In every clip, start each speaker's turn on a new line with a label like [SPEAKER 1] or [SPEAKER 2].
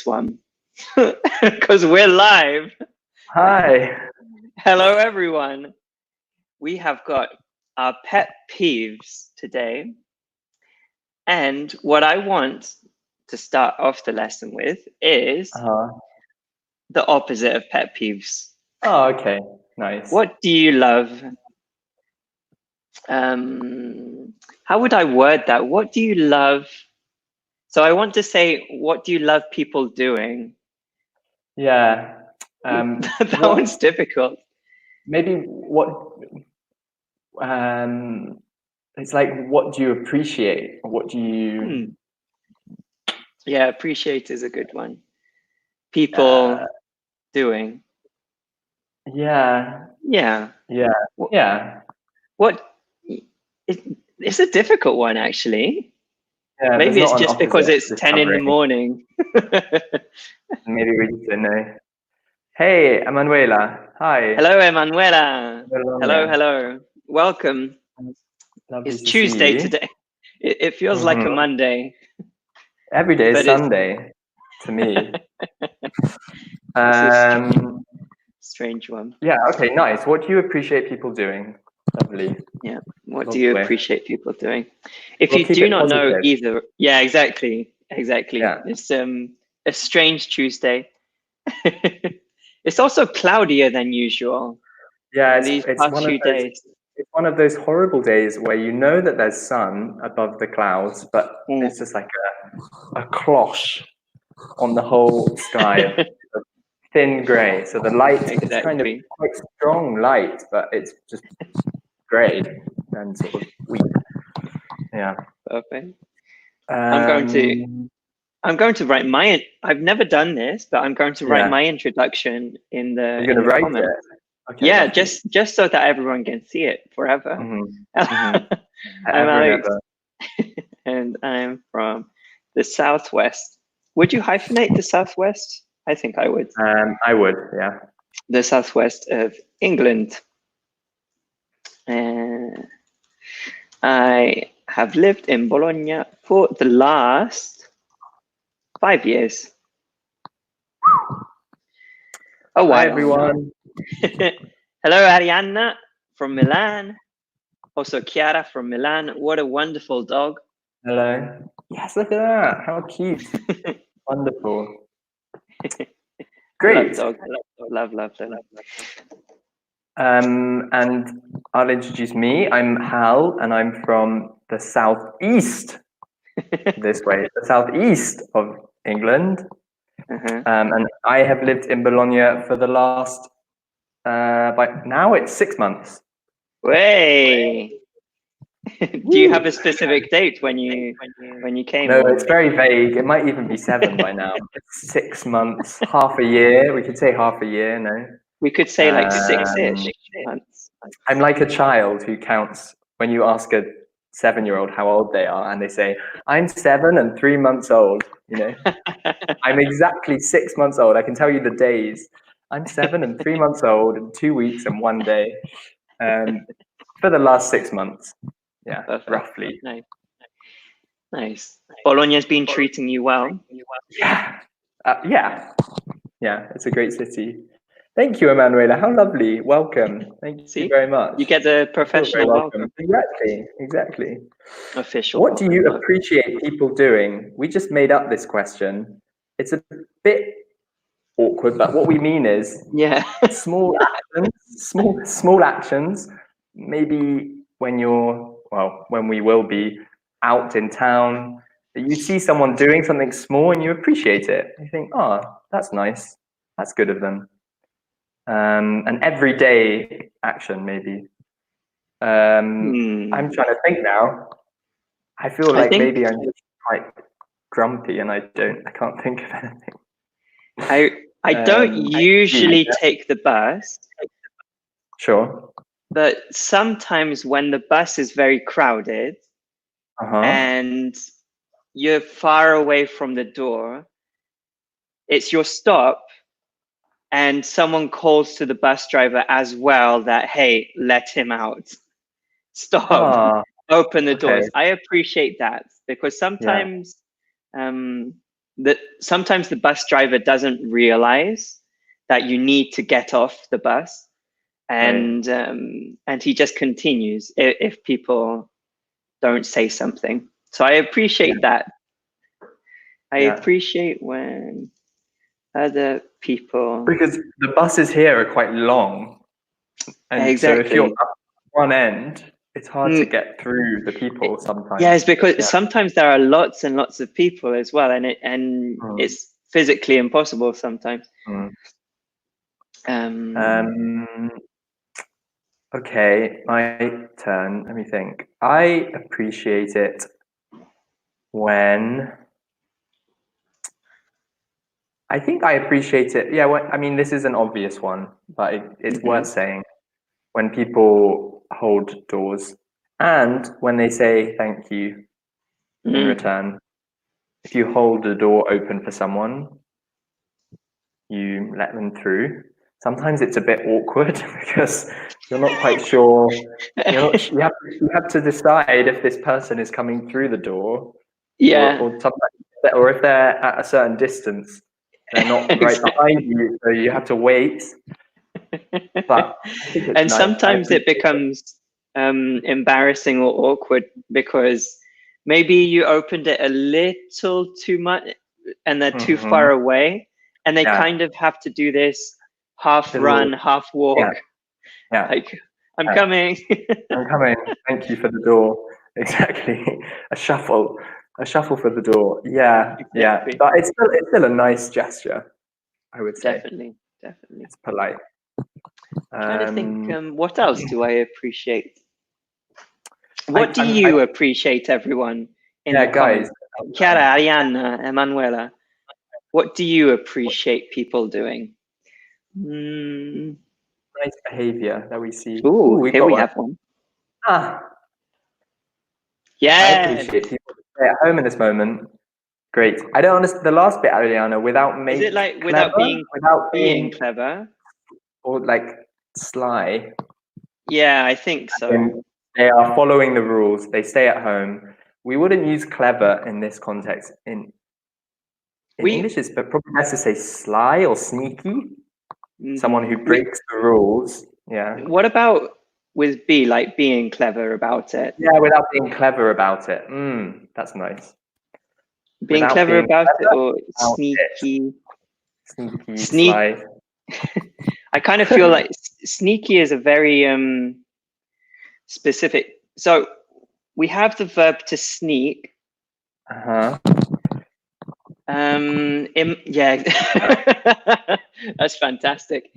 [SPEAKER 1] one because we're live.
[SPEAKER 2] Hi.
[SPEAKER 1] Hello, everyone. We have got our pet peeves today. And what I want to start off the lesson with is the opposite of pet peeves.
[SPEAKER 2] Oh, okay. Nice.
[SPEAKER 1] What do you love? How would I word that? What do you love? So I want to say, what do you love people doing?
[SPEAKER 2] Yeah.
[SPEAKER 1] That one's difficult.
[SPEAKER 2] Maybe what it's like, what do you appreciate? What do you
[SPEAKER 1] Yeah, appreciate is a good one. People doing.
[SPEAKER 2] Yeah.
[SPEAKER 1] Yeah.
[SPEAKER 2] What
[SPEAKER 1] It's a difficult one, actually.
[SPEAKER 2] Yeah,
[SPEAKER 1] Maybe it's just because it's 10 in the morning.
[SPEAKER 2] Maybe we just don't know. Hey, Emanuela. Hi.
[SPEAKER 1] Hello, Emanuela. Hello. Welcome.
[SPEAKER 2] Lovely
[SPEAKER 1] It's
[SPEAKER 2] to
[SPEAKER 1] Tuesday
[SPEAKER 2] see you.
[SPEAKER 1] Today. It feels like a Monday.
[SPEAKER 2] Every day is Sunday to me.
[SPEAKER 1] Strange one.
[SPEAKER 2] Yeah, okay, nice. What do you appreciate people doing? Lovely.
[SPEAKER 1] Yeah. What do you appreciate people doing? If
[SPEAKER 2] We'll
[SPEAKER 1] you
[SPEAKER 2] keep
[SPEAKER 1] do
[SPEAKER 2] it
[SPEAKER 1] not know
[SPEAKER 2] positive.
[SPEAKER 1] either, yeah, exactly.
[SPEAKER 2] Yeah.
[SPEAKER 1] It's a strange Tuesday. It's also cloudier than usual.
[SPEAKER 2] Yeah,
[SPEAKER 1] these
[SPEAKER 2] it's
[SPEAKER 1] past
[SPEAKER 2] one of
[SPEAKER 1] few
[SPEAKER 2] those.
[SPEAKER 1] days.
[SPEAKER 2] It's one of those horrible days where you know that there's sun above the clouds, but it's just like a cloche on the whole sky, thin grey. So the light is kind of quite strong light, but it's just grey and sort of weak. Yeah.
[SPEAKER 1] Perfect. I'm going to write my. I've never done this, but I'm going to write my introduction in the.
[SPEAKER 2] You're gonna write
[SPEAKER 1] comments.
[SPEAKER 2] it. Okay,
[SPEAKER 1] yeah, just so that everyone can see it forever. I'm Alex, and I'm from the Southwest. Would you hyphenate the Southwest? I think I would.
[SPEAKER 2] I would, yeah.
[SPEAKER 1] The Southwest of England. I have lived in Bologna for the last 5 years. A while.
[SPEAKER 2] Hi, everyone.
[SPEAKER 1] Hello, Arianna from Milan. Also, Chiara from Milan. What a wonderful dog.
[SPEAKER 2] Hello. Yes, look at that. How cute. Wonderful. Great.
[SPEAKER 1] Love.
[SPEAKER 2] And I'll introduce me. I'm Hal, and I'm from the southeast. This way, the southeast of England. And I have lived in Bologna for the last. By now, it's 6 months.
[SPEAKER 1] Way. Do you have a specific date when you came?
[SPEAKER 2] No, it's very vague. It might even be 7 by now. It's 6 months, half a year. We could say half a year. No,
[SPEAKER 1] we could say like 6-ish months.
[SPEAKER 2] I'm like a child who counts when you ask a 7-year-old how old they are, and they say, "I'm 7 and 3 months old." You know, I'm exactly 6 months old. I can tell you the days. I'm 7 and 3 months old, and 2 weeks and 1 day, for the last 6 months. Yeah, roughly.
[SPEAKER 1] Nice. Bologna's been treating you well.
[SPEAKER 2] Yeah. It's a great city. Thank you, Emanuela. How lovely. Welcome. Thank you very much.
[SPEAKER 1] You get the professional welcome.
[SPEAKER 2] Exactly.
[SPEAKER 1] Official.
[SPEAKER 2] What do you appreciate people doing? We just made up this question. It's a bit awkward, but what we mean is small actions. Maybe when we will be out in town, you see someone doing something small and you appreciate it. You think, oh, that's nice. That's good of them. An everyday action, maybe. I'm trying to think now. I feel like maybe I'm just quite grumpy and I can't think of anything.
[SPEAKER 1] I don't usually take the bus.
[SPEAKER 2] Sure.
[SPEAKER 1] But sometimes when the bus is very crowded and you're far away from the door, it's your stop, and someone calls to the bus driver as well that, hey, let him out. Stop. Open the doors. I appreciate that because sometimes sometimes the bus driver doesn't realize that you need to get off the bus, and he just continues if people don't say something. So I appreciate that. I appreciate when other people,
[SPEAKER 2] because the buses here are quite long, and so if you're up one end, it's hard to get through the people sometimes.
[SPEAKER 1] Yes, because sometimes there are lots and lots of people as well, and it's physically impossible sometimes.
[SPEAKER 2] Okay, my turn. Let me think. I appreciate it when I think I appreciate it. Yeah, I mean, this is an obvious one, but it's worth saying. When people hold doors and when they say thank you in return. If you hold the door open for someone, you let them through. Sometimes it's a bit awkward because you're not quite sure. You have to decide if this person is coming through the door, or if they're at a certain distance. They're not right behind you, so you have to wait. But
[SPEAKER 1] and sometimes it becomes embarrassing or awkward because maybe you opened it a little too much and they're too far away, and they kind of have to do this half run, half walk.
[SPEAKER 2] Yeah.
[SPEAKER 1] Like, I'm coming.
[SPEAKER 2] I'm coming. Thank you for the door. Exactly. A shuffle for the door. Yeah. Exactly. Yeah. But it's still a nice gesture, I would say.
[SPEAKER 1] Definitely.
[SPEAKER 2] It's polite.
[SPEAKER 1] Trying to think, what else do I appreciate? What do you appreciate, everyone? In the
[SPEAKER 2] guys.
[SPEAKER 1] Chiara, Arianna, Emanuela, what do you appreciate people doing?
[SPEAKER 2] Nice behavior that we see.
[SPEAKER 1] Here we have one.
[SPEAKER 2] Yes. I appreciate people stay at home in this moment. Great. I don't understand the last bit, Ariana.
[SPEAKER 1] Is it like without being clever?
[SPEAKER 2] Or like sly?
[SPEAKER 1] Yeah, I think so.
[SPEAKER 2] They are following the rules. They stay at home. We wouldn't use clever in this context. In English, it's probably best to say sly or sneaky. Someone who breaks the rules. Yeah.
[SPEAKER 1] What about with like being clever about it?
[SPEAKER 2] Yeah, without being clever about it. That's nice.
[SPEAKER 1] Being clever about it, or sneaky?
[SPEAKER 2] Sly.
[SPEAKER 1] I kind of feel like sneaky is a very specific. So we have the verb to sneak. Yeah, that's fantastic.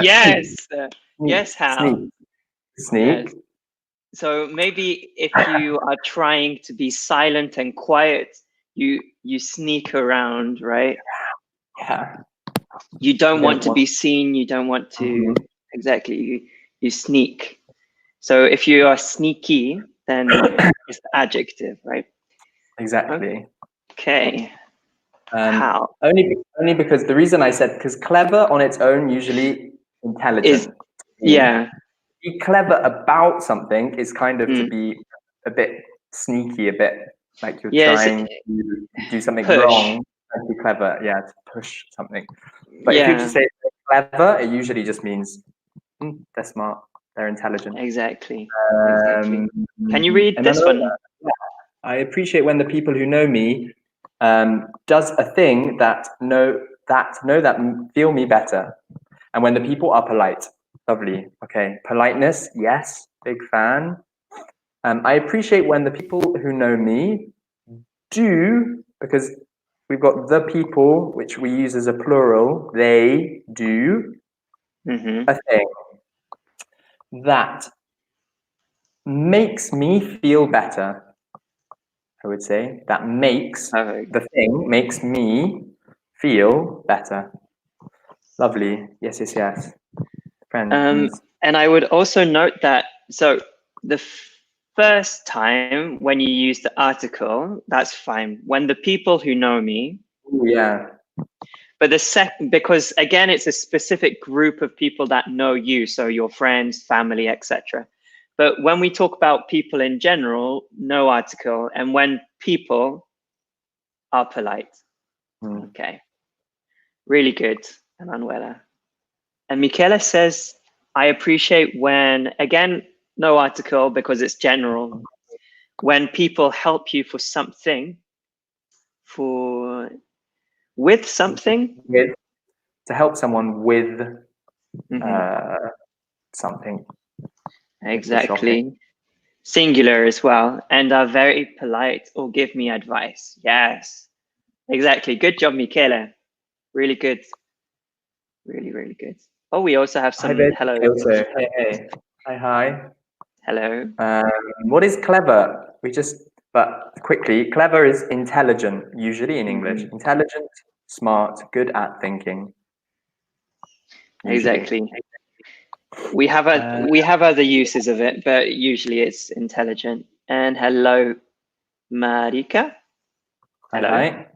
[SPEAKER 1] Yes, yes, Hal.
[SPEAKER 2] Sneak.
[SPEAKER 1] Yes. So maybe if you are trying to be silent and quiet, you sneak around, right?
[SPEAKER 2] Yeah.
[SPEAKER 1] You don't want to be seen. You don't want to exactly. You sneak. So if you are sneaky, then it's the adjective, right?
[SPEAKER 2] Exactly.
[SPEAKER 1] Okay.
[SPEAKER 2] How? Only because the reason I said, because clever on its own usually intelligent.
[SPEAKER 1] Yeah.
[SPEAKER 2] Be clever about something is kind of to be a bit sneaky, a bit like you're trying to do something wrong and be clever. Yeah, to push something. But if you just say clever, it usually just means they're smart, they're intelligent.
[SPEAKER 1] Exactly. Exactly. Can you read this one?
[SPEAKER 2] I appreciate when the people who know me does a thing that feel me better, and when the people are polite. Lovely. Okay, politeness. Yes, big fan. I appreciate when the people who know me do, because we've got the people, which we use as a plural. They do a thing that makes me feel better. I would say that makes the thing makes me feel better. Lovely. Yes, yes, yes. Friends.
[SPEAKER 1] And I would also note that, so the first time when you use the article, that's fine. When the people who know me.
[SPEAKER 2] Yeah.
[SPEAKER 1] But the second, because again, it's a specific group of people that know you, so your friends, family, etc. But when we talk about people in general, no article. And when people, are polite. Okay. Really good, Emanuela. And Michele says, I appreciate when, again, no article because it's general, when people help you for something, with something.
[SPEAKER 2] To help someone with something.
[SPEAKER 1] Exactly. Singular as well, and are very polite or give me advice. Yes, exactly. Good job, Michele. Really good. Really, really good. Oh, we also have some hello.
[SPEAKER 2] Hey. Hi.
[SPEAKER 1] Hello.
[SPEAKER 2] What is clever? But quickly, clever is intelligent, usually in English. Intelligent, smart, good at thinking. Usually.
[SPEAKER 1] Exactly. We have other uses of it, but usually it's intelligent. And hello, Marika. Hello.
[SPEAKER 2] Hi.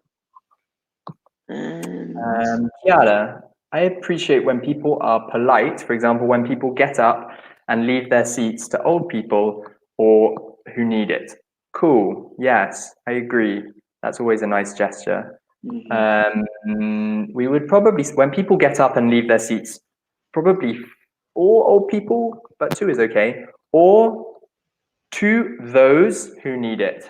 [SPEAKER 2] Chiara, I appreciate when people are polite. For example, when people get up and leave their seats to old people or who need it. Cool. Yes, I agree. That's always a nice gesture. We would probably, when people get up and leave their seats, probably 4 old people, but 2 is okay, or to those who need it,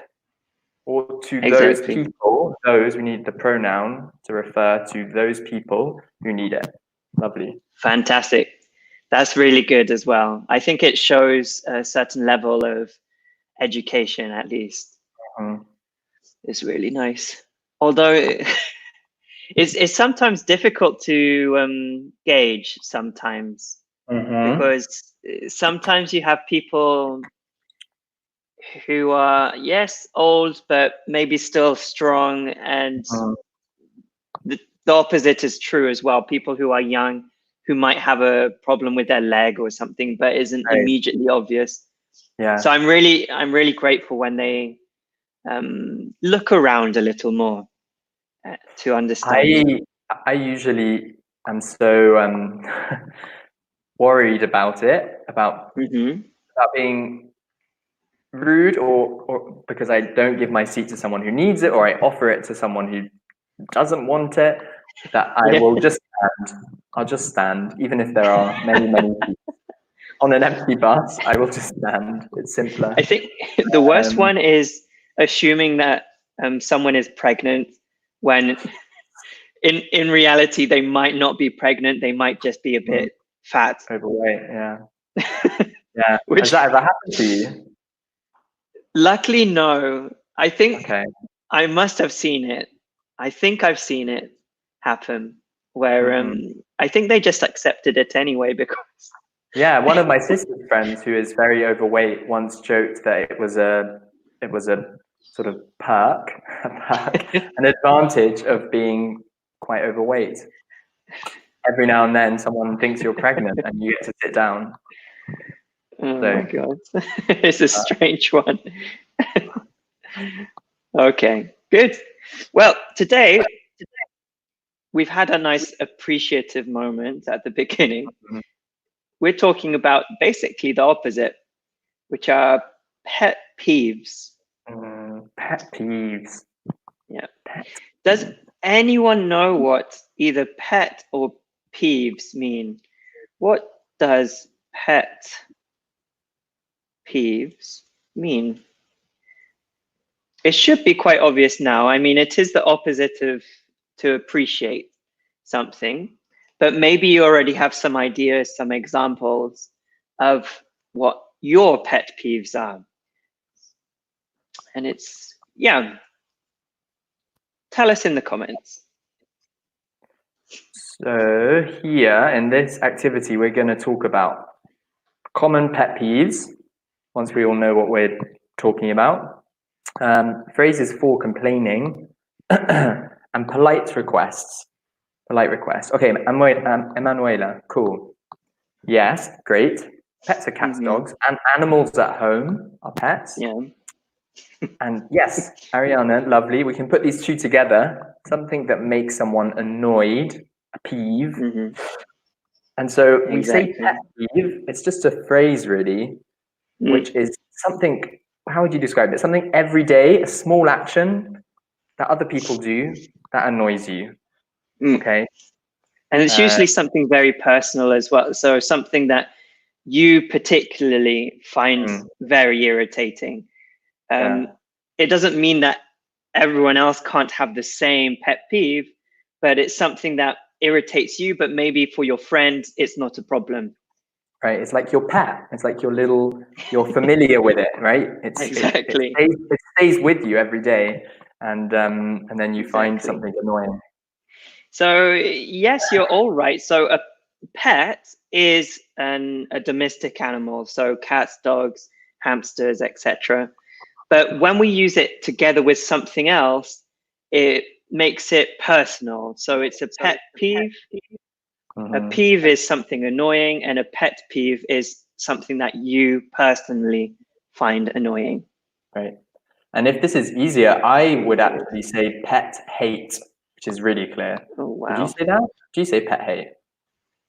[SPEAKER 2] or to those people, those, we need the pronoun to refer to those people who need it. Lovely.
[SPEAKER 1] Fantastic. That's really good as well. I think it shows a certain level of education, at least. It's really nice. Although it's sometimes difficult to gauge sometimes, because sometimes you have people who are, yes, old, but maybe still strong, and the opposite is true as well. People who are young who might have a problem with their leg or something, but isn't immediately obvious.
[SPEAKER 2] Yeah.
[SPEAKER 1] So I'm really grateful when they look around a little more to understand.
[SPEAKER 2] I usually am so worried about it, about being rude, or because I don't give my seat to someone who needs it, or I offer it to someone who doesn't want it, that I will just stand. I'll just stand, even if there are many seats. On an empty bus, I will just stand. It's simpler.
[SPEAKER 1] I think the worst one is assuming that someone is pregnant when in reality they might not be pregnant. They might just be a bit fat.
[SPEAKER 2] Overweight, yeah. Yeah. Has that ever happened to you?
[SPEAKER 1] Luckily, no. I think I must have seen it. I think I've seen it happen where I think they just accepted it anyway because.
[SPEAKER 2] Yeah, one of my sister's friends who is very overweight once joked that it was a sort of perk, an advantage of being quite overweight. Every now and then someone thinks you're pregnant and you get to sit down.
[SPEAKER 1] Oh my God. It's a strange one. Okay, good. Well, today we've had a nice appreciative moment at the beginning. We're talking about basically the opposite, which are pet peeves.
[SPEAKER 2] Pet peeves.
[SPEAKER 1] Yeah. Does anyone know what either pet or peeves mean? What does pet peeves mean? It should be quite obvious now. I mean, it is the opposite of to appreciate something, but maybe you already have some ideas, some examples of what your pet peeves are. And it's, yeah, tell us in the comments.
[SPEAKER 2] So here in this activity, we're going to talk about common pet peeves, once we all know what we're talking about, phrases for complaining, and polite requests. Okay, Emanuela, cool. Yes, great. Pets are cats, dogs, and animals at home are pets.
[SPEAKER 1] Yeah.
[SPEAKER 2] And yes, Ariana, lovely. We can put these two together. Something that makes someone annoyed, a peeve. And so we say pet peeve. It's just a phrase, really, which is something. How would you describe it? Something every day, a small action that other people do that annoys you. Okay.
[SPEAKER 1] And it's usually something very personal as well. So something that you particularly find very irritating. It doesn't mean that everyone else can't have the same pet peeve, but it's something that irritates you, but maybe for your friend, it's not a problem.
[SPEAKER 2] Right. It's like your pet. It's like you're familiar with it, right?
[SPEAKER 1] Exactly.
[SPEAKER 2] It stays with you every day. And then you find something annoying.
[SPEAKER 1] So yes, you're all right. So a pet is a domestic animal. So cats, dogs, hamsters, etc. But when we use it together with something else, it makes it personal. So it's a pet peeve. A peeve is something annoying, and a pet peeve is something that you personally find annoying.
[SPEAKER 2] Right. And if this is easier, I would actually say pet hate, which is really clear.
[SPEAKER 1] Oh, wow.
[SPEAKER 2] Would you say that? Do you say pet hate?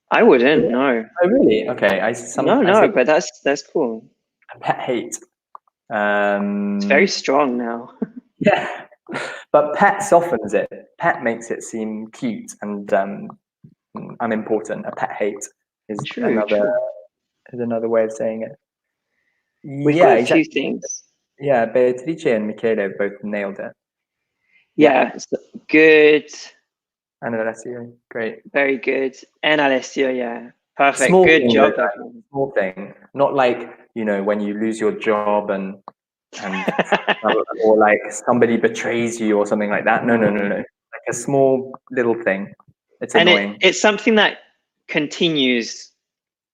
[SPEAKER 1] I wouldn't, no.
[SPEAKER 2] Oh, really? Okay.
[SPEAKER 1] But that's cool.
[SPEAKER 2] Pet hate.
[SPEAKER 1] It's very strong now.
[SPEAKER 2] Yeah. But pet softens it. Pet makes it seem cute and unimportant. A pet hate is another way of saying it.
[SPEAKER 1] We've got a few things.
[SPEAKER 2] Yeah, Beatrice and Michele both nailed it.
[SPEAKER 1] Yeah, good.
[SPEAKER 2] And Alessio, great.
[SPEAKER 1] Very good. And Alessio, yeah. Perfect.
[SPEAKER 2] Small
[SPEAKER 1] good
[SPEAKER 2] thing,
[SPEAKER 1] job.
[SPEAKER 2] Small thing. Not like, when you lose your job and or like somebody betrays you or something like that. No. Like a small little thing. It's annoying.
[SPEAKER 1] It's something that continues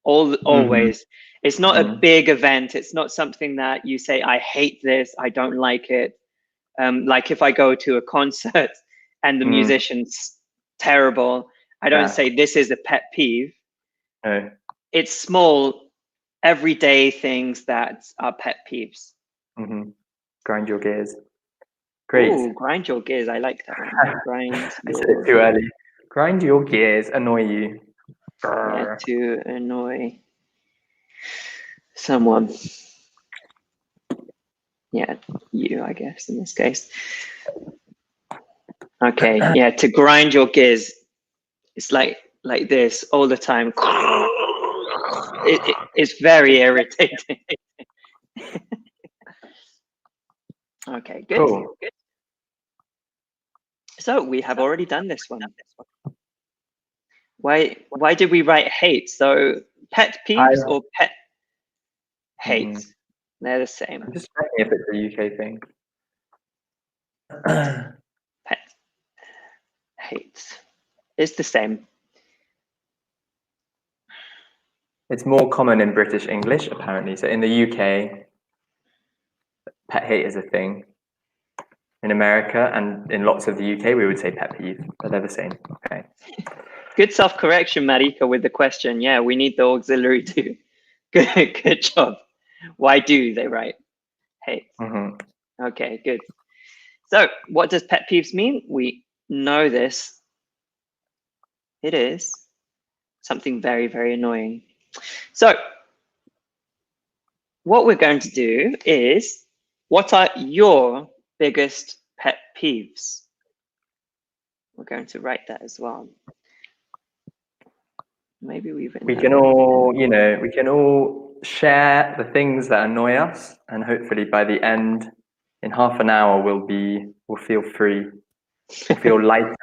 [SPEAKER 1] always. It's not a big event. It's not something that you say, I hate this, I don't like it. Like if I go to a concert and the musician's terrible, I don't say this is a pet peeve.
[SPEAKER 2] No.
[SPEAKER 1] It's small, everyday things that are pet peeves.
[SPEAKER 2] Grind your gears. Great.
[SPEAKER 1] Ooh, grind your gears. I like that one.
[SPEAKER 2] I said it too early. Grind your gears, annoy you.
[SPEAKER 1] Yeah, to annoy someone. Yeah, you, I guess, in this case. Okay, yeah, to grind your gears. It's like this all the time. It's very irritating. Okay, good.
[SPEAKER 2] Cool.
[SPEAKER 1] So we have already done this one. Why did we write hate? So pet peeves or pet hate? They're the same.
[SPEAKER 2] I'm just checking if it's a UK thing.
[SPEAKER 1] Pet hate. It's the same.
[SPEAKER 2] It's more common in British English, apparently. So in the UK, pet hate is a thing. In America and in lots of the UK, we would say pet peeve, but they're the same. Okay.
[SPEAKER 1] Good self-correction, Marika, with the question. Yeah, we need the auxiliary too. Good job. Why do they write hate? Okay, good. So what does pet peeves mean? We know this. It is something very, very annoying. So what we're going to do is, what are your biggest pet peeves? We're going to write that as well. Maybe we can all,
[SPEAKER 2] we can all share the things that annoy us, and hopefully by the end, in half an hour, we'll feel free, we'll feel lighter,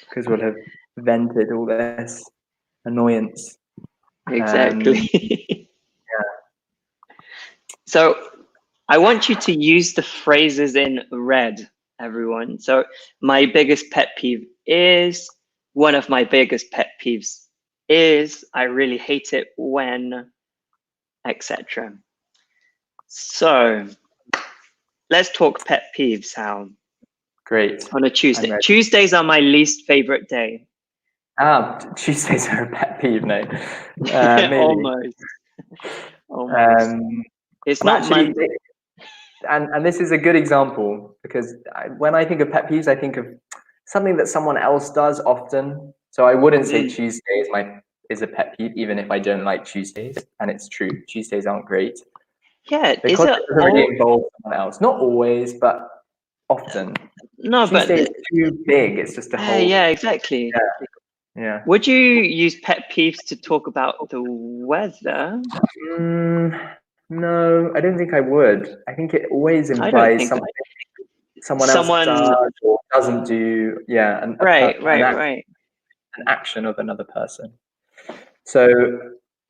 [SPEAKER 2] because we'll have vented all this annoyance.
[SPEAKER 1] Exactly. So I want you to use the phrases in red, everyone. So my biggest pet peeve is, one of my biggest pet peeves is, I really hate it when, etc. So let's talk pet peeves, Hal.
[SPEAKER 2] Great.
[SPEAKER 1] On a Tuesday. Tuesdays are my least favorite day.
[SPEAKER 2] Tuesdays are a pet peeve, no?
[SPEAKER 1] Maybe. Almost. It's not
[SPEAKER 2] actually,
[SPEAKER 1] Monday.
[SPEAKER 2] And this is a good example, because when I think of pet peeves, I think of something that someone else does often. So I wouldn't say Tuesday is a pet peeve, even if I don't like Tuesdays. And it's true, Tuesdays aren't great.
[SPEAKER 1] Yeah,
[SPEAKER 2] because it doesn't really involve someone else. Not always, but often.
[SPEAKER 1] No, but
[SPEAKER 2] Tuesday is too big. It's just a whole.
[SPEAKER 1] yeah, exactly.
[SPEAKER 2] Yeah.
[SPEAKER 1] Would you use pet peeves to talk about the weather?
[SPEAKER 2] No, I don't think I would. I think it always
[SPEAKER 1] I don't
[SPEAKER 2] implies
[SPEAKER 1] think
[SPEAKER 2] something someone else does or doesn't do. Yeah,
[SPEAKER 1] right.
[SPEAKER 2] an action of another person. So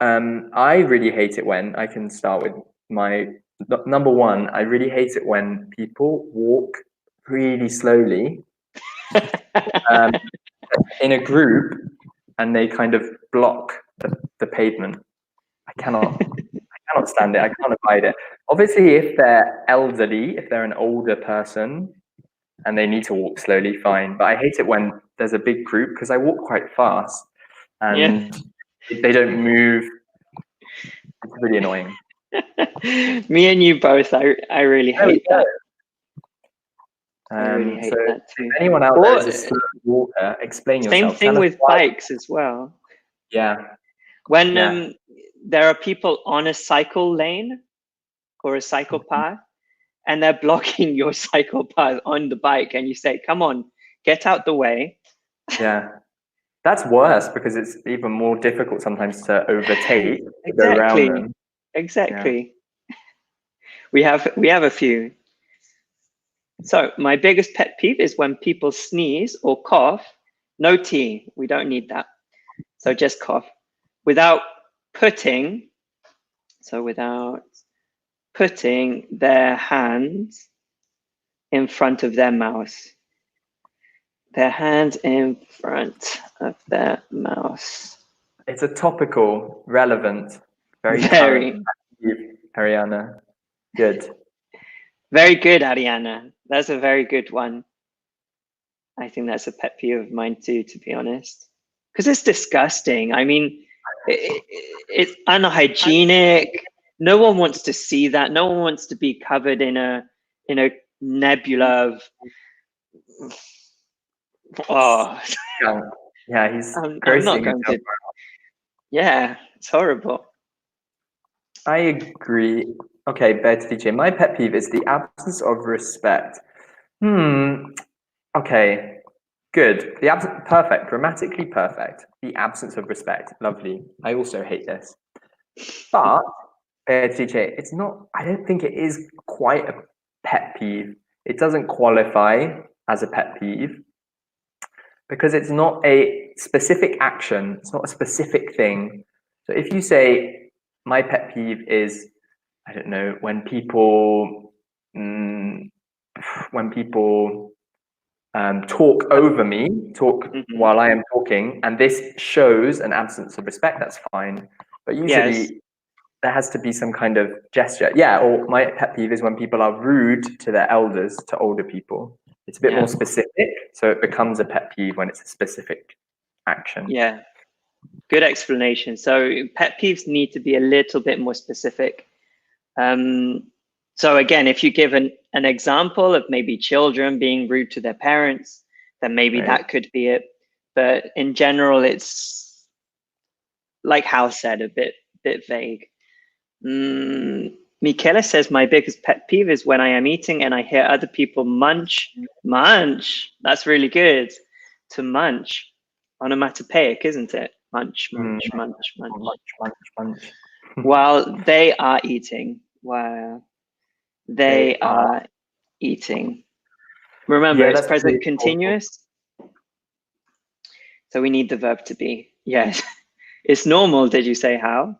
[SPEAKER 2] I really hate it when I can start with my number one. I really hate it when people walk really slowly in a group and they kind of block the pavement. I cannot stand it. I can't abide it. Obviously, if they're elderly, if they're an older person and they need to walk slowly, fine. But I hate it when there's a big group because I walk quite fast and they don't move. It's really annoying.
[SPEAKER 1] Me and you both. I really hate that. I really hate that too.
[SPEAKER 2] If anyone out there is a slow walker, explain yourself.
[SPEAKER 1] Same thing with bikes as well.
[SPEAKER 2] Yeah.
[SPEAKER 1] When there are people on a cycle lane or a cycle path and they're blocking your cycle path on the bike and you say, come on, get out the way.
[SPEAKER 2] Yeah. That's worse because it's even more difficult sometimes to overtake, to go around them.
[SPEAKER 1] Exactly. Yeah. We have a few. So my biggest pet peeve is when people sneeze or cough. No tea. We don't need that. So just cough without putting their hands in front of their mouth. Their hands in front of their mouth.
[SPEAKER 2] It's a topical, relevant, very current. Ariana. Good.
[SPEAKER 1] Very good, Ariana. That's a very good one. I think that's a pet peeve of mine too, to be honest. Because it's disgusting. I mean, it's unhygienic. No one wants to see that. No one wants to be covered in a nebula of
[SPEAKER 2] Yeah, he's
[SPEAKER 1] I'm not going to. Yeah, it's horrible.
[SPEAKER 2] I agree. Okay, Betty, my pet peeve is the absence of respect. Okay, good. Perfect, grammatically perfect. The absence of respect, lovely. I also hate this. But Betty, it's not. I don't think it is quite a pet peeve. It doesn't qualify as a pet peeve because it's not a specific action. It's not a specific thing. So if you say my pet peeve is, I don't know, when people talk over me, while I am talking, and this shows an absence of respect, that's fine. But usually there has to be some kind of gesture. Yeah, or my pet peeve is when people are rude to their elders, to older people. It's a bit more specific, so it becomes a pet peeve when it's a specific action.
[SPEAKER 1] Yeah, good explanation. So pet peeves need to be a little bit more specific. So again, if you give an example of maybe children being rude to their parents, then maybe that could be it. But in general, it's like Hal said, a bit vague. Michele says, my biggest pet peeve is when I am eating and I hear other people munch. That's really good. To munch. Onomatopoeic, isn't it? Munch. While they are eating. They are eating. Remember, it's present continuous. So we need the verb to be. Yes. It's normal, did you say, Hal?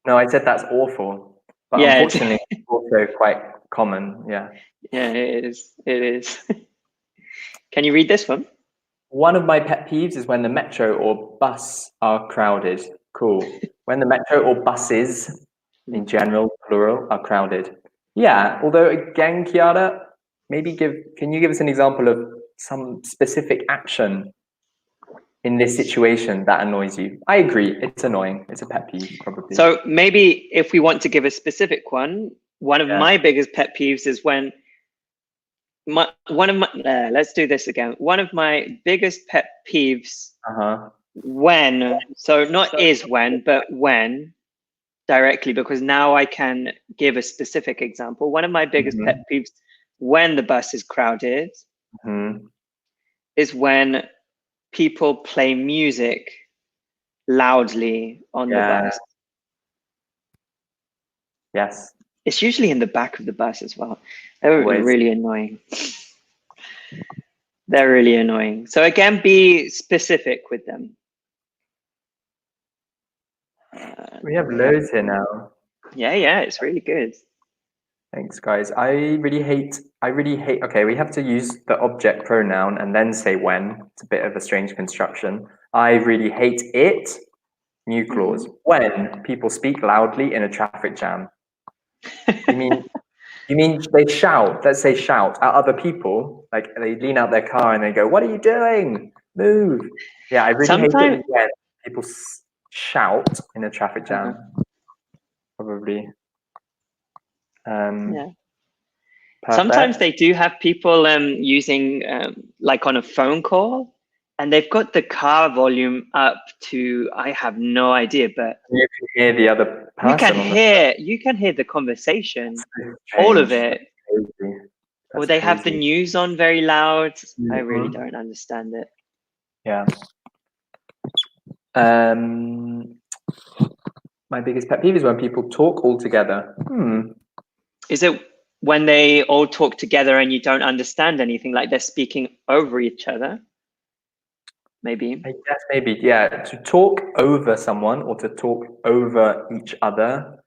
[SPEAKER 2] No, I said that's awful. But unfortunately, it's also quite common. Yeah.
[SPEAKER 1] Yeah, it is. Can you read this one?
[SPEAKER 2] One of my pet peeves is when the metro or bus are crowded. Cool. When the metro or buses, in general, plural, are crowded. Yeah, although again, Chiara, can you give us an example of some specific action in this situation that annoys you? I agree, it's annoying. It's a pet peeve, probably.
[SPEAKER 1] So maybe if we want to give a specific one of my biggest pet peeves is when let's do this again. One of my biggest pet peeves when, so not is when, but when, directly, because now I can give a specific example. One of my biggest pet peeves when the bus is crowded is when people play music loudly on the bus.
[SPEAKER 2] Yes.
[SPEAKER 1] It's usually in the back of the bus as well. They're
[SPEAKER 2] Always.
[SPEAKER 1] really annoying. They're really annoying. So again, be specific with them.
[SPEAKER 2] We have loads here now.
[SPEAKER 1] Yeah, it's really good.
[SPEAKER 2] Thanks, guys. I really hate, okay, we have to use the object pronoun and then say when. It's a bit of a strange construction. I really hate it, new clause, when people speak loudly in a traffic jam. You mean they shout, let's say shout at other people, like they lean out their car and they go, "What are you doing? Move." Yeah, I really hate it when people shout in a traffic jam. Probably.
[SPEAKER 1] Yeah.
[SPEAKER 2] Perfect.
[SPEAKER 1] Sometimes they do have people using like on a phone call, and they've got the car volume up to, I have no idea, but
[SPEAKER 2] you can hear the other person.
[SPEAKER 1] You can hear the conversation, all of it. Or they have the news on very loud. I really don't understand it.
[SPEAKER 2] Yeah. My biggest pet peeve is when people talk all together.
[SPEAKER 1] Is it when they all talk together and you don't understand anything, like they're speaking over each other? Maybe.
[SPEAKER 2] I guess maybe, yeah. To talk over someone or to talk over each other.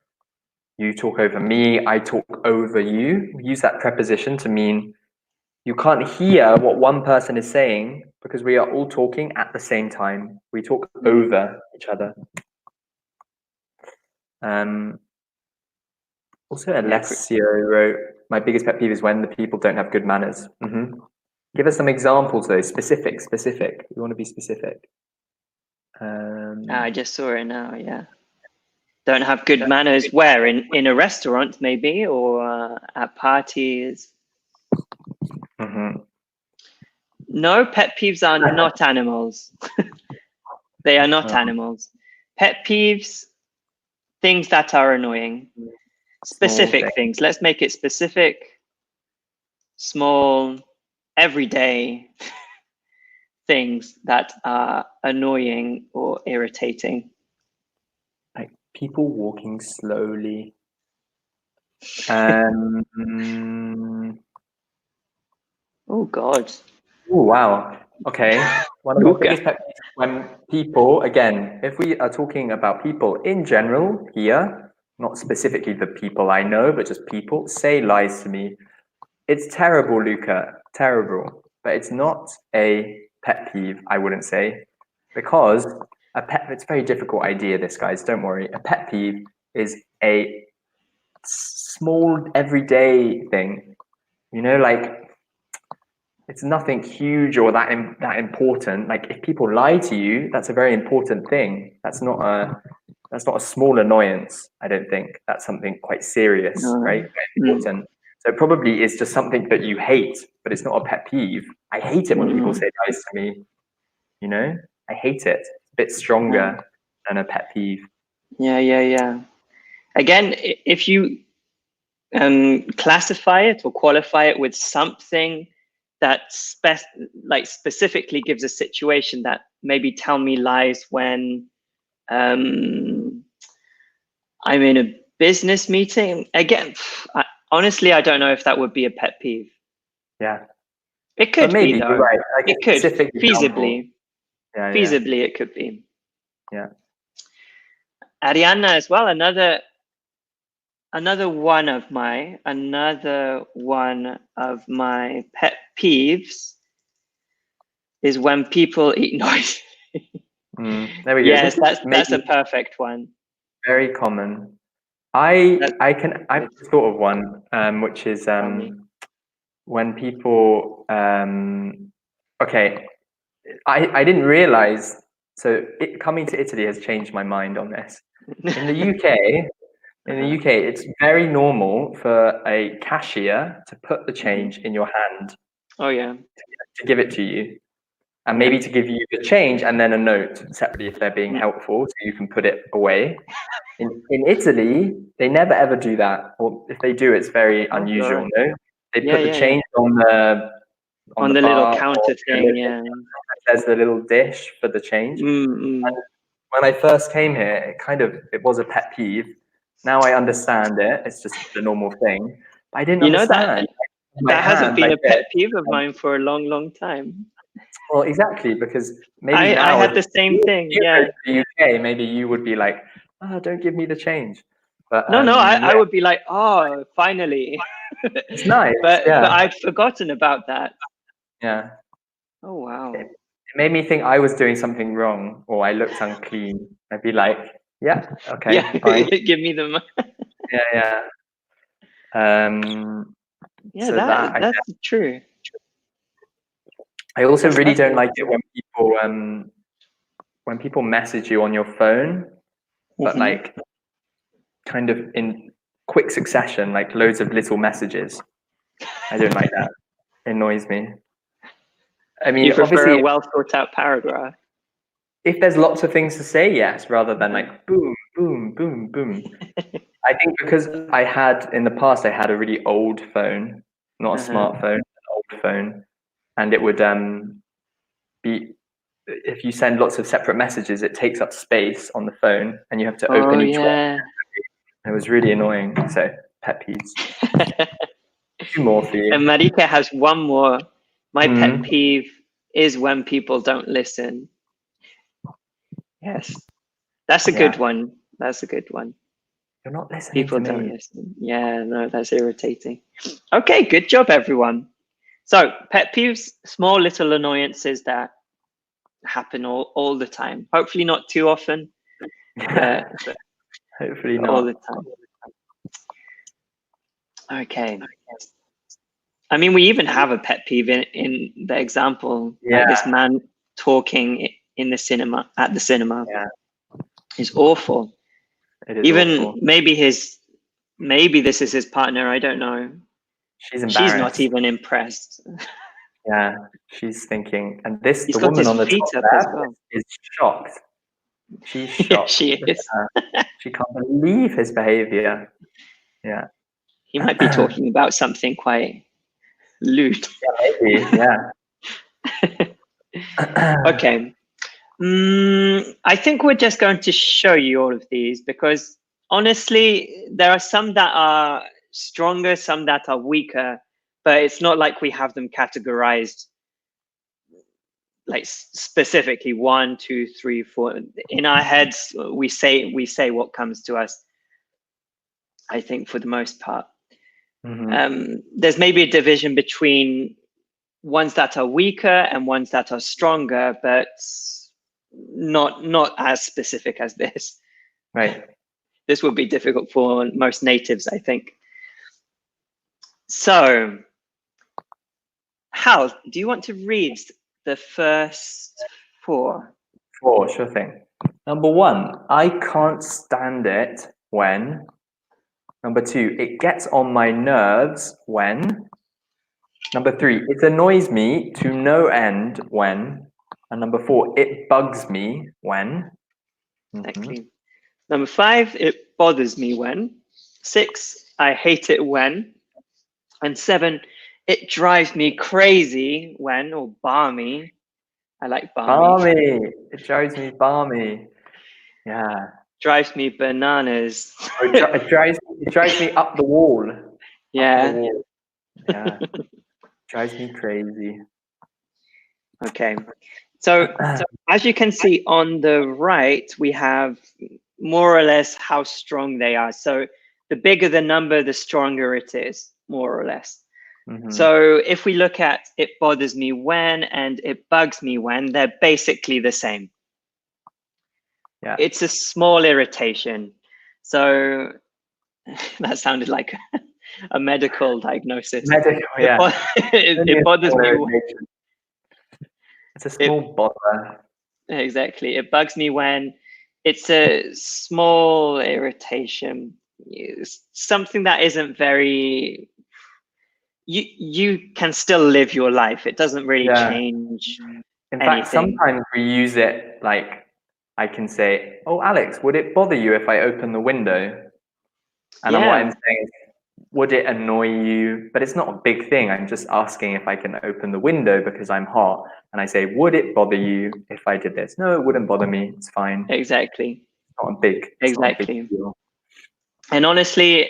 [SPEAKER 2] You talk over me, I talk over you. We use that preposition to mean you can't hear what one person is saying because we are all talking at the same time. We talk over each other. Also, Alessio wrote, my biggest pet peeve is when the people don't have good manners. Give us some examples though, specific. We want to be specific.
[SPEAKER 1] I just saw it now, yeah. Don't have good manners where? In a restaurant maybe, or at parties? No, pet peeves are not animals. They are not animals. Pet peeves, things that are annoying. Specific things. Let's make it specific, small, everyday things that are annoying or irritating.
[SPEAKER 2] Like people walking slowly. Oh
[SPEAKER 1] God.
[SPEAKER 2] Oh wow. Okay. One of my biggest pet peeves when people, again, if we are talking about people in general here, not specifically the people I know, but just people, say lies to me. It's terrible, Luca. Terrible. But it's not a pet peeve, I wouldn't say. Because it's a very difficult idea, this, guys. Don't worry. A pet peeve is a small everyday thing. You know, like it's nothing huge or that important. Like if people lie to you, that's a very important thing. That's not a small annoyance. I don't think that's something quite serious, right? Very important. So it probably is just something that you hate, but it's not a pet peeve. I hate it when people say lies to me. You know, I hate it. It's a bit stronger than a pet peeve.
[SPEAKER 1] Yeah. Again, if you classify it or qualify it with something that specifically gives a situation, that maybe tell me lies when I'm in a business meeting. Again, honestly, I don't know if that would be a pet peeve.
[SPEAKER 2] Yeah.
[SPEAKER 1] It could
[SPEAKER 2] maybe
[SPEAKER 1] be, though.
[SPEAKER 2] You're right. Like
[SPEAKER 1] it could, feasibly. Feasibly, it could be.
[SPEAKER 2] Yeah.
[SPEAKER 1] Arianna as well, another one of my pet peeves is when people eat noisily.
[SPEAKER 2] There we go.
[SPEAKER 1] Yes, that's a perfect one.
[SPEAKER 2] Very common. I've thought of one, which is when people okay, I didn't realize, so coming to Italy has changed my mind on this. In the UK, it's very normal for a cashier to put the change in your hand.
[SPEAKER 1] Oh yeah.
[SPEAKER 2] To give it to you. And maybe to give you the change and then a note separately if they're being helpful, so you can put it away. In Italy, they never ever do that, or if they do, it's very unusual. No, They put the change on the
[SPEAKER 1] little
[SPEAKER 2] bar,
[SPEAKER 1] counter thing. Yeah.
[SPEAKER 2] There's the little dish for the change. And when I first came here, it was a pet peeve. Now I understand it. It's just the normal thing. But I didn't understand.
[SPEAKER 1] That hasn't been a pet peeve of mine for a long, long time.
[SPEAKER 2] Well, exactly, because maybe
[SPEAKER 1] I had the same thing. Yeah.
[SPEAKER 2] In the UK, maybe you would be like, "Oh, don't give me the change." But
[SPEAKER 1] no, I would be like, "Oh, finally."
[SPEAKER 2] It's nice.
[SPEAKER 1] but I'd forgotten about that.
[SPEAKER 2] Yeah.
[SPEAKER 1] Oh wow.
[SPEAKER 2] It made me think I was doing something wrong or I looked unclean. I'd be like, "Yeah, okay, fine."
[SPEAKER 1] Give me them.
[SPEAKER 2] Yeah.
[SPEAKER 1] Yeah,
[SPEAKER 2] so
[SPEAKER 1] that's true.
[SPEAKER 2] I also really don't like it when people message you on your phone, but like kind of in quick succession, like loads of little messages. I don't like that. It annoys me. I mean,
[SPEAKER 1] you prefer
[SPEAKER 2] obviously,
[SPEAKER 1] a well thought out paragraph.
[SPEAKER 2] If there's lots of things to say, yes, rather than like boom, boom, boom, boom. I think because in the past, I had a really old phone, not a smartphone, an old phone, and it would be, if you send lots of separate messages, it takes up space on the phone, and you have to open each one. It was really annoying. So pet peeves. 2 more for you.
[SPEAKER 1] And Marika has one more. My pet peeve is when people don't listen. Yes, that's a good one. That's a good one.
[SPEAKER 2] You're not listening
[SPEAKER 1] People
[SPEAKER 2] to me.
[SPEAKER 1] don't listen. Yeah, no, that's irritating. Okay, good job, everyone. So pet peeves, small little annoyances that happen all the time. Hopefully not too often. But
[SPEAKER 2] hopefully not.
[SPEAKER 1] All the time. Okay. I mean, we even have a pet peeve in the example. Like this man talking in the cinema, at the cinema.
[SPEAKER 2] Yeah.
[SPEAKER 1] Is awful.
[SPEAKER 2] It is
[SPEAKER 1] even
[SPEAKER 2] awful.
[SPEAKER 1] maybe this is his partner. I don't know.
[SPEAKER 2] She's embarrassed.
[SPEAKER 1] She's not even impressed.
[SPEAKER 2] Yeah, she's thinking, and the
[SPEAKER 1] He's
[SPEAKER 2] woman
[SPEAKER 1] got
[SPEAKER 2] on the
[SPEAKER 1] his feet
[SPEAKER 2] top
[SPEAKER 1] up as
[SPEAKER 2] left
[SPEAKER 1] well.
[SPEAKER 2] is shocked. She's shocked.
[SPEAKER 1] She is.
[SPEAKER 2] She can't believe his behavior. Yeah.
[SPEAKER 1] He might be talking about something quite lewd.
[SPEAKER 2] Yeah, maybe. Yeah.
[SPEAKER 1] Okay. I think we're just going to show you all of these because honestly, there are some that are stronger, some that are weaker, but it's not like we have them categorized like specifically 1, 2, 3, 4. In our heads, we say what comes to us, I think, for the most part. There's maybe a division between ones that are weaker and ones that are stronger, but not as specific as this.
[SPEAKER 2] Right.
[SPEAKER 1] This would be difficult for most natives, I think. So, Hal, do you want to read the first 4?
[SPEAKER 2] 4, sure thing. Number 1, I can't stand it when. Number 2, it gets on my nerves when. Number 3, it annoys me to no end when. And number 4, it bugs me when.
[SPEAKER 1] Exactly. Number 5, it bothers me when. 6, I hate it when. And 7, it drives me crazy when, or balmy. I like balmy.
[SPEAKER 2] Balmy. It drives me balmy. Yeah.
[SPEAKER 1] Drives me bananas.
[SPEAKER 2] It drives me up the wall.
[SPEAKER 1] Yeah.
[SPEAKER 2] Up the wall. Yeah. Drives me crazy.
[SPEAKER 1] Okay. So as you can see on the right, we have more or less how strong they are. So the bigger the number, the stronger it is, more or less. So if we look at it bothers me when and it bugs me when, they're basically the same.
[SPEAKER 2] Yeah.
[SPEAKER 1] It's a small irritation. So that sounded like a medical diagnosis.
[SPEAKER 2] Yeah.
[SPEAKER 1] It bothers me when.
[SPEAKER 2] It's a small bother.
[SPEAKER 1] Exactly. It bugs me when it's a small irritation. It's something that isn't very. You can still live your life. It doesn't really change.
[SPEAKER 2] In fact, sometimes we use it like I can say, "Oh, Alex, would it bother you if I open the window?" And then what I'm saying is, would it annoy you? But it's not a big thing. I'm just asking if I can open the window because I'm hot. And I say, would it bother you if I did this? No, it wouldn't bother me. It's fine.
[SPEAKER 1] Exactly.
[SPEAKER 2] It's not a big deal.
[SPEAKER 1] And honestly,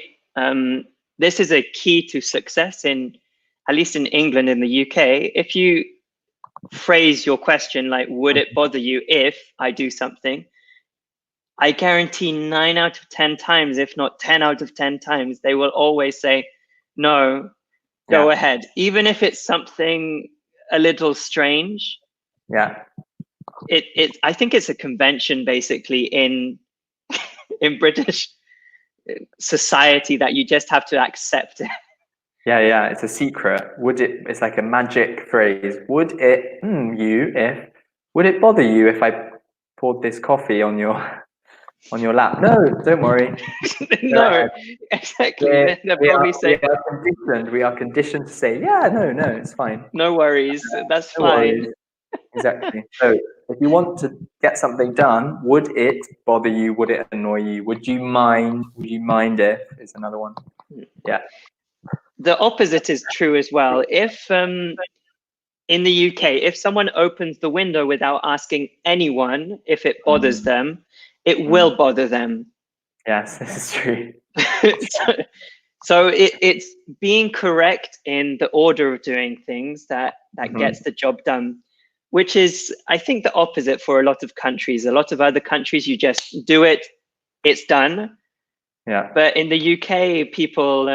[SPEAKER 1] this is a key to success at least in England, in the UK. If you phrase your question like, would it bother you if I do something? I guarantee 9 out of 10 times, if not 10 out of 10 times, they will always say, no, go ahead. Even if it's something a little strange.
[SPEAKER 2] Yeah.
[SPEAKER 1] I think it's a convention basically in British society that you just have to accept it.
[SPEAKER 2] Yeah, it's a secret. It's like a magic phrase. Would it bother you if I poured this coffee on your lap? No, don't worry.
[SPEAKER 1] No, exactly. They're probably saying,
[SPEAKER 2] we are conditioned to say, yeah, no, it's fine.
[SPEAKER 1] No worries, that's
[SPEAKER 2] no
[SPEAKER 1] fine.
[SPEAKER 2] Worries. Exactly. So if you want to get something done, would it bother you? Would it annoy you? Would you mind? Would you mind if? Is another one. Yeah.
[SPEAKER 1] The opposite is true as well. If in the UK, if someone opens the window without asking anyone if it bothers them, it will bother them.
[SPEAKER 2] Yes, this is true.
[SPEAKER 1] So it's being correct in the order of doing things that gets the job done, which is, I think, the opposite for a lot of countries. A lot of other countries, you just do it, it's done.
[SPEAKER 2] Yeah.
[SPEAKER 1] But in the UK, people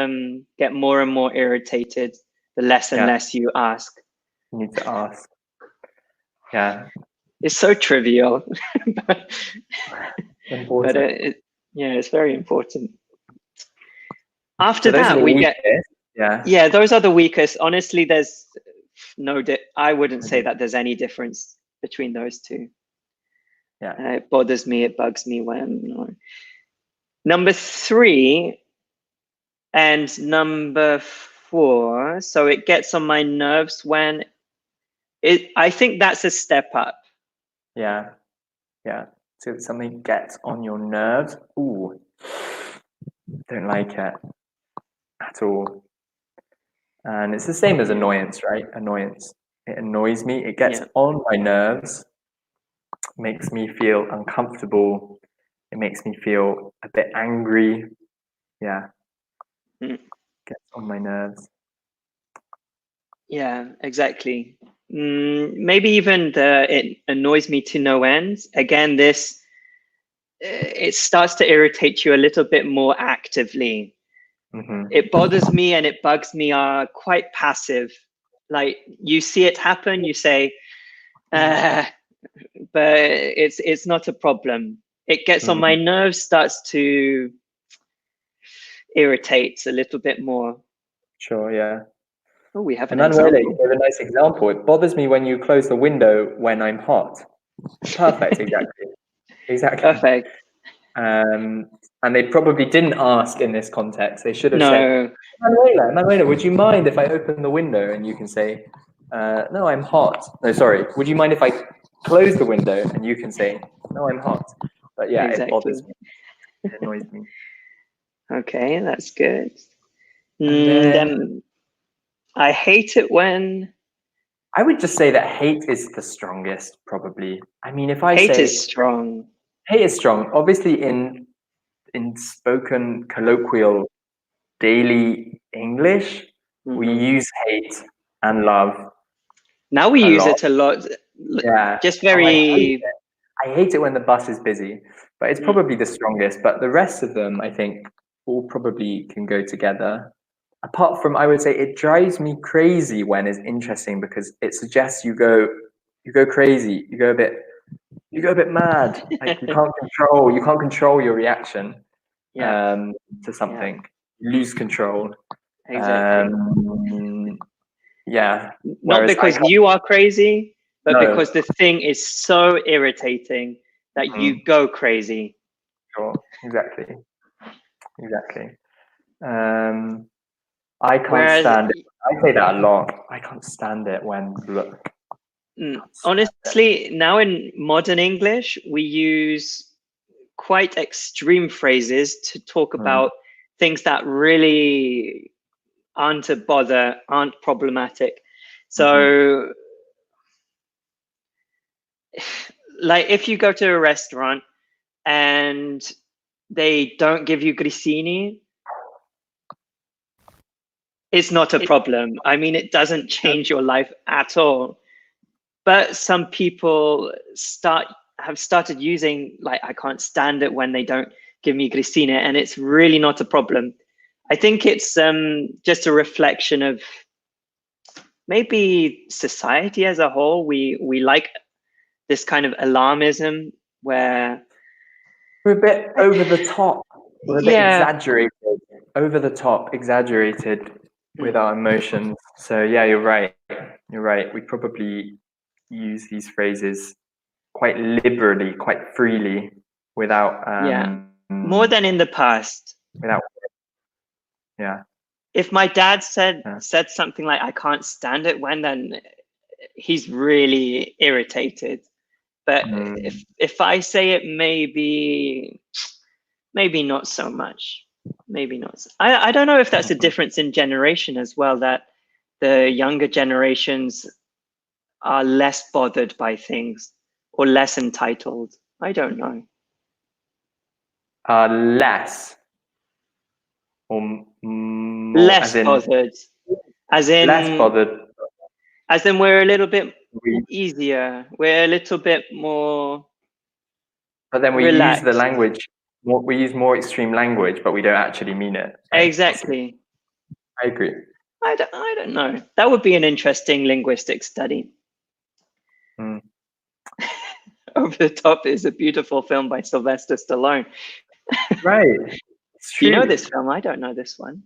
[SPEAKER 1] get more and more irritated the less and less you ask.
[SPEAKER 2] You need to ask. Yeah.
[SPEAKER 1] It's so trivial. but
[SPEAKER 2] important.
[SPEAKER 1] It's very important. After that, we get those are the weakest. Honestly, there's I wouldn't say that there's any difference between those two.
[SPEAKER 2] Yeah.
[SPEAKER 1] It bothers me, it bugs me when. Number 3 and number 4. So it gets on my nerves when I think that's a step up.
[SPEAKER 2] Yeah. So if something gets on your nerves, ooh, don't like it at all. And it's the same as annoyance, right? Annoyance. It annoys me. It gets on my nerves. Makes me feel uncomfortable. It makes me feel a bit angry. Yeah. Gets on my nerves.
[SPEAKER 1] Yeah, exactly. Maybe even it annoys me to no end. Again, it starts to irritate you a little bit more actively. It bothers me and it bugs me are quite passive. Like you see it happen, you say, but it's not a problem. It gets on my nerves, starts to irritate a little bit more.
[SPEAKER 2] Sure, yeah.
[SPEAKER 1] Oh, we have an example.
[SPEAKER 2] You gave a nice example. It bothers me when you close the window when I'm hot. Perfect, exactly.
[SPEAKER 1] Perfect.
[SPEAKER 2] And they probably didn't ask in this context. They should have said, Manuela, would you mind if I open the window? And you can say, no, I'm hot. No, sorry. Would you mind if I close the window? And you can say, no, I'm hot. But yeah, It bothers me. It annoys me.
[SPEAKER 1] Okay, that's good. Then I hate it when...
[SPEAKER 2] I would just say that hate is the strongest, probably. I mean, if I say...
[SPEAKER 1] Hate is strong.
[SPEAKER 2] Hate is strong. Obviously, in spoken, colloquial, daily English, we use hate and love.
[SPEAKER 1] Now we use it a lot.
[SPEAKER 2] Yeah.
[SPEAKER 1] Just very...
[SPEAKER 2] I hate it when the bus is busy, but it's probably the strongest. But the rest of them, I think, all probably can go together. Apart from, I would say, it drives me crazy when it's interesting because it suggests you go crazy, you go a bit mad. Like you can't control your reaction to something. You lose control.
[SPEAKER 1] Exactly.
[SPEAKER 2] Yeah.
[SPEAKER 1] Not because you are crazy, but because the thing is so irritating that you go crazy.
[SPEAKER 2] Sure. Exactly. I can't stand it. I say that a lot. I can't stand it when
[SPEAKER 1] honestly, now in modern English, we use quite extreme phrases to talk about things that really aren't a bother, aren't problematic. So like if you go to a restaurant and they don't give you grissini, it's not a problem. I mean, it doesn't change your life at all. But some people have started using, like, I can't stand it when they don't give me grissini, and it's really not a problem. I think it's just a reflection of maybe society as a whole. We like this kind of alarmism where
[SPEAKER 2] we're a bit over the top. We're a bit
[SPEAKER 1] yeah,
[SPEAKER 2] exaggerated, over the top, exaggerated with our emotions. So yeah, you're right. You're right. We probably use these phrases quite liberally, quite freely, without
[SPEAKER 1] more than in the past.
[SPEAKER 2] Without, yeah.
[SPEAKER 1] If my dad said something like "I can't stand it when," then he's really irritated. But if I say it, maybe not so much. Maybe not. I don't know if that's a difference in generation as well, that the younger generations are less bothered by things or less entitled. I don't know.
[SPEAKER 2] Less or more,
[SPEAKER 1] Less bothered, as in
[SPEAKER 2] less bothered.
[SPEAKER 1] As in we're a little bit easier. We're a little bit more.
[SPEAKER 2] But then we
[SPEAKER 1] relaxed.
[SPEAKER 2] use the language. We use more extreme language, but we don't actually mean it.
[SPEAKER 1] Right? Exactly.
[SPEAKER 2] I agree.
[SPEAKER 1] I don't know. That would be an interesting linguistic study. Over the Top is a beautiful film by Sylvester Stallone.
[SPEAKER 2] Right.
[SPEAKER 1] Do you know this film? I don't know this one.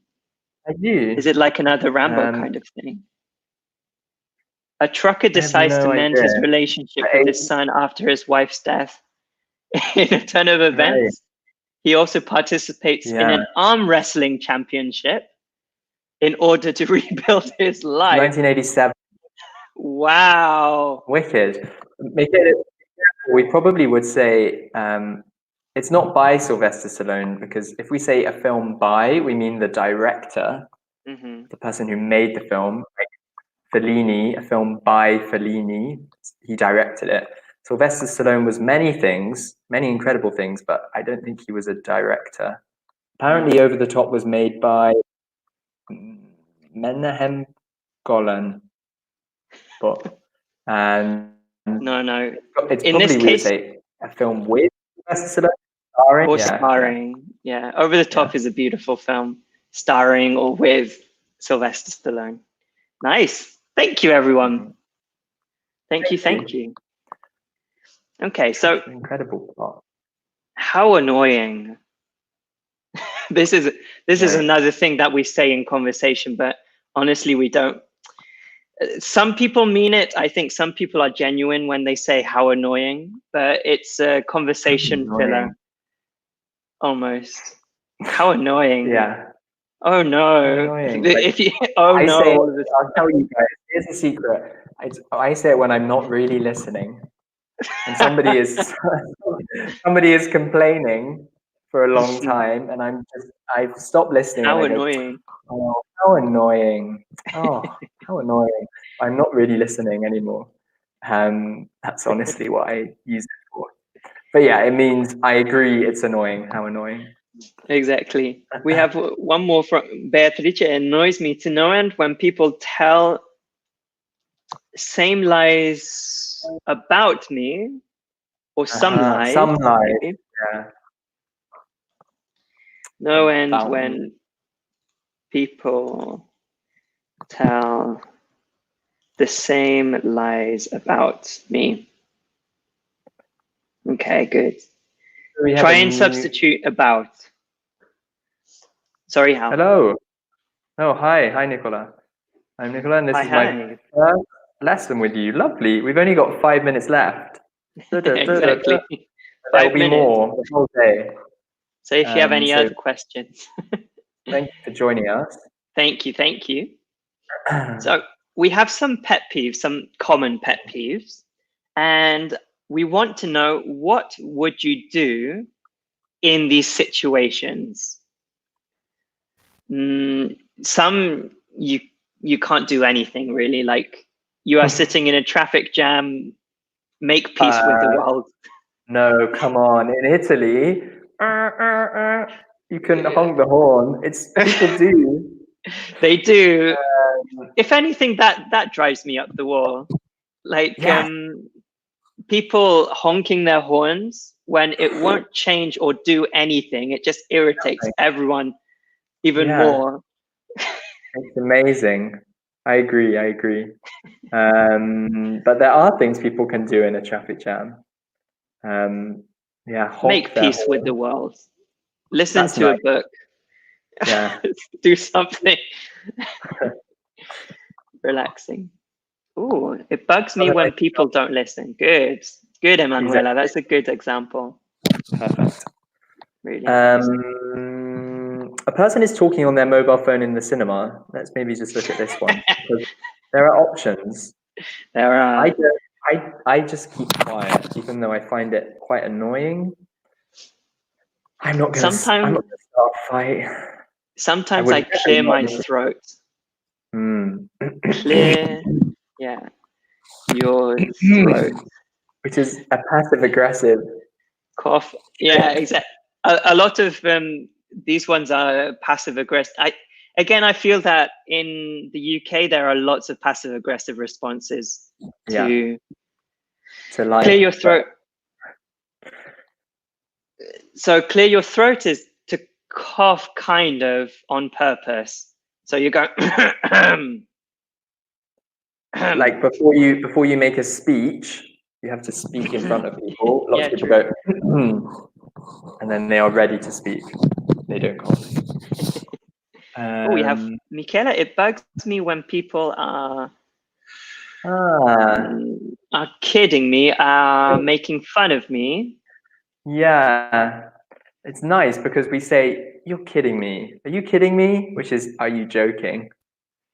[SPEAKER 2] I do.
[SPEAKER 1] Is it like another Rambo kind of thing? A trucker decides to mend his relationship with his son after his wife's death. In a turn of events, he also participates in an arm wrestling championship in order to rebuild his life.
[SPEAKER 2] 1987.
[SPEAKER 1] Wow.
[SPEAKER 2] Wicked. We probably would say it's not by Sylvester Stallone, because if we say a film by, we mean the director, the person who made the film. Like Fellini, a film by Fellini, he directed it. Sylvester Stallone was many things, many incredible things, but I don't think he was a director. Apparently, Over the Top was made by Menahem Golan. And
[SPEAKER 1] no.
[SPEAKER 2] It's in probably, we would say, a film with Sylvester Stallone, starring.
[SPEAKER 1] Or starring. Yeah. Over the Top is a beautiful film, starring or with Sylvester Stallone. Nice. Thank you, everyone. Thank you. Okay, so
[SPEAKER 2] incredible plot.
[SPEAKER 1] How annoying. This is another thing that we say in conversation, but honestly, we don't. Some people mean it. I think some people are genuine when they say how annoying, but it's a conversation filler. Almost. How annoying.
[SPEAKER 2] Yeah.
[SPEAKER 1] Oh no. If you I'll
[SPEAKER 2] tell you guys, here's a secret. I say it when I'm not really listening. And somebody is complaining for a long time, and I've stopped listening.
[SPEAKER 1] How annoying.
[SPEAKER 2] Oh, how annoying. Oh, how annoying. I'm not really listening anymore. That's honestly what I use it for. But yeah, it means I agree, it's annoying. How annoying.
[SPEAKER 1] Exactly. We have one more from Beatrice. It annoys me to no end when people tell same lies about me, or some lies.
[SPEAKER 2] Some lies. Yeah.
[SPEAKER 1] No end when people tell the same lies about me. Okay, good. Try and substitute about. Sorry, Hal.
[SPEAKER 2] Hello. Oh, hi, Nicola. I'm Nicola, and this is my first lesson with you. Lovely. We've only got 5 minutes left.
[SPEAKER 1] Exactly.
[SPEAKER 2] There'll be more the whole day.
[SPEAKER 1] So if you have any other questions.
[SPEAKER 2] Thank you for joining us.
[SPEAKER 1] Thank you. So we have some pet peeves, some common pet peeves, and we want to know, what would you do in these situations? Some you can't do anything really. Like you are sitting in a traffic jam, make peace with the world.
[SPEAKER 2] No, come on. In Italy, you can honk the horn. It's people do.
[SPEAKER 1] They do. If anything, that drives me up the wall. Like people honking their horns when it won't change or do anything. It just irritates everyone even more.
[SPEAKER 2] It's amazing. I agree. But there are things people can do in a traffic jam.
[SPEAKER 1] Make peace with the world. Listen to a book.
[SPEAKER 2] Yeah.
[SPEAKER 1] Do something relaxing. Ooh, it bugs me when people don't listen. Good, Emanuela. That's a good example.
[SPEAKER 2] Perfect.
[SPEAKER 1] Really.
[SPEAKER 2] A person is talking on their mobile phone in the cinema. Let's maybe just look at this one. Because there are options.
[SPEAKER 1] There are.
[SPEAKER 2] I just keep quiet, even though I find it quite annoying. I'm not gonna start a fight.
[SPEAKER 1] Sometimes I clear my throat. Clear, your throat.
[SPEAKER 2] Which is a passive aggressive
[SPEAKER 1] cough. Yeah, exactly. A lot of these ones are passive aggressive. I feel that in the UK there are lots of passive aggressive responses to clear your throat. So clear your throat is to cough kind of on purpose. So you go
[SPEAKER 2] like before you make a speech, you have to speak in front of people. Lots of people go and then they are ready to speak. They don't cough.
[SPEAKER 1] We have Michela. It bugs me when people are kidding me, making fun of me.
[SPEAKER 2] Yeah, it's nice because we say, "You're kidding me. Are you kidding me?" Which is, "Are you joking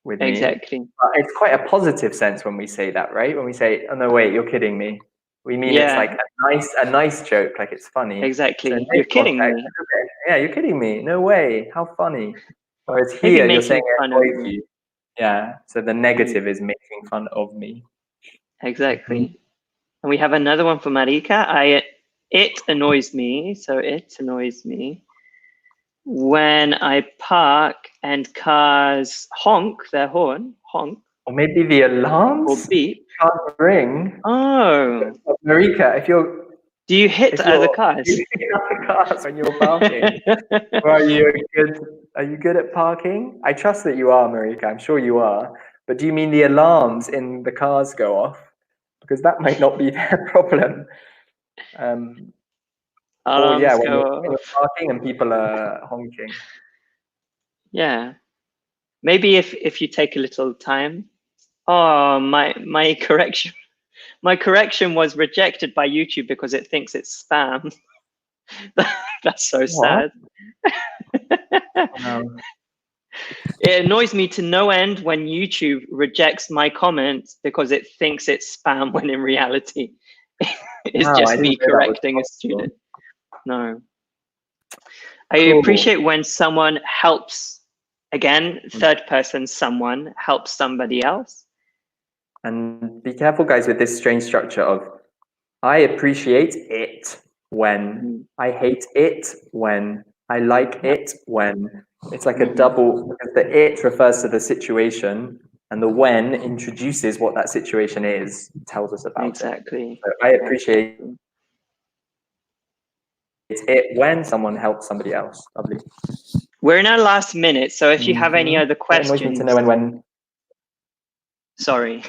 [SPEAKER 2] with me?"
[SPEAKER 1] Exactly.
[SPEAKER 2] But it's quite a positive sense when we say that, right? When we say, "Oh no, wait, you're kidding me." We mean it's like a nice joke, like it's funny.
[SPEAKER 1] Exactly. So you're kidding me.
[SPEAKER 2] Okay. Yeah, you're kidding me. No way. How funny. Whereas here you're saying you. Yeah. So the negative is making fun of me.
[SPEAKER 1] Exactly. And we have another one for Marika. It annoys me. So it annoys me when I park and cars honk their horn, honk.
[SPEAKER 2] Or maybe the alarms
[SPEAKER 1] or beep
[SPEAKER 2] can't ring.
[SPEAKER 1] Oh,
[SPEAKER 2] Marika, if you're
[SPEAKER 1] do you hit other cars?
[SPEAKER 2] Do you hit other cars when you're parking? Or are you good at parking? I trust that you are, Marika. I'm sure you are. But do you mean the alarms in the cars go off? Because that might not be their problem. When you're parking and people are honking.
[SPEAKER 1] Yeah, maybe if you take a little time. Oh, my correction. My correction was rejected by YouTube because it thinks it's spam. That's so sad. It annoys me to no end when YouTube rejects my comment because it thinks it's spam when in reality it's just me correcting a student. No. I appreciate when someone helps, again, third person, someone helps somebody else.
[SPEAKER 2] And be careful, guys, with this strange structure of I appreciate it when, I hate it when, I like it when. It's like a double, because the it refers to the situation and the when introduces what that situation is, tells us about it. So I appreciate it when someone helps somebody else. Lovely.
[SPEAKER 1] We're in our last minute, so if you have any other questions.
[SPEAKER 2] It annoys me to know when
[SPEAKER 1] Sorry.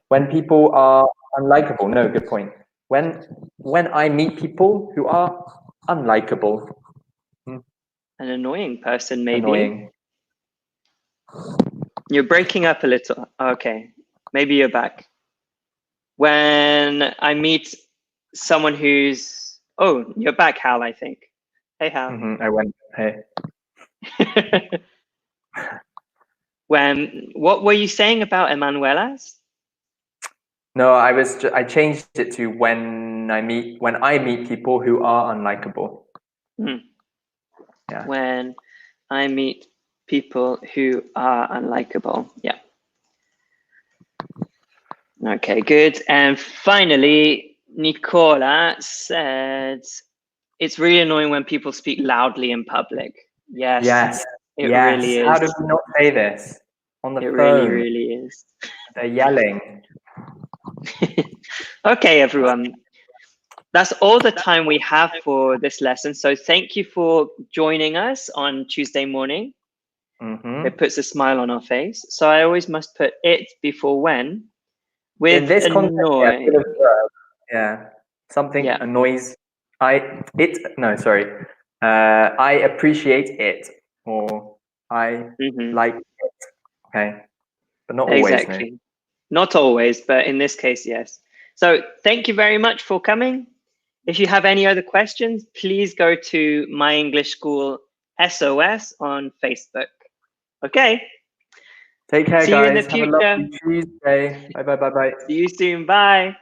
[SPEAKER 2] when people are unlikable. No, good point. When I meet people who are unlikable.
[SPEAKER 1] An annoying person, maybe.
[SPEAKER 2] Annoying.
[SPEAKER 1] You're breaking up a little. Okay, maybe you're back. When I meet someone who's... Oh, you're back, Hal, I think. Hey, Hal.
[SPEAKER 2] I went, hey.
[SPEAKER 1] What were you saying about Emanuela's?
[SPEAKER 2] No, I changed it to when I meet people who are unlikable.
[SPEAKER 1] Yeah. When I meet people who are unlikable. Yeah. Okay, good. And finally, Nicola said, it's really annoying when people speak loudly in public. Yes.
[SPEAKER 2] Yes.
[SPEAKER 1] It
[SPEAKER 2] Yes.
[SPEAKER 1] really
[SPEAKER 2] How
[SPEAKER 1] is.
[SPEAKER 2] do we not say this on the
[SPEAKER 1] It
[SPEAKER 2] phone?
[SPEAKER 1] really is.
[SPEAKER 2] They're yelling.
[SPEAKER 1] Okay, everyone. That's all the time we have for this lesson. So thank you for joining us on Tuesday morning. It puts a smile on our face. So I always must put it before when. With
[SPEAKER 2] In this context,
[SPEAKER 1] annoy.
[SPEAKER 2] yeah, something
[SPEAKER 1] Yeah.
[SPEAKER 2] annoys. I appreciate it, or I like it. Okay, but not always.
[SPEAKER 1] Exactly. No. Not always, but in this case, yes. So thank you very much for coming. If you have any other questions, please go to My English School SOS on Facebook. Okay.
[SPEAKER 2] Take care,
[SPEAKER 1] See you in the
[SPEAKER 2] guys. Have a
[SPEAKER 1] future.
[SPEAKER 2] lovely Tuesday. Bye, bye, bye, bye.
[SPEAKER 1] See you soon. Bye.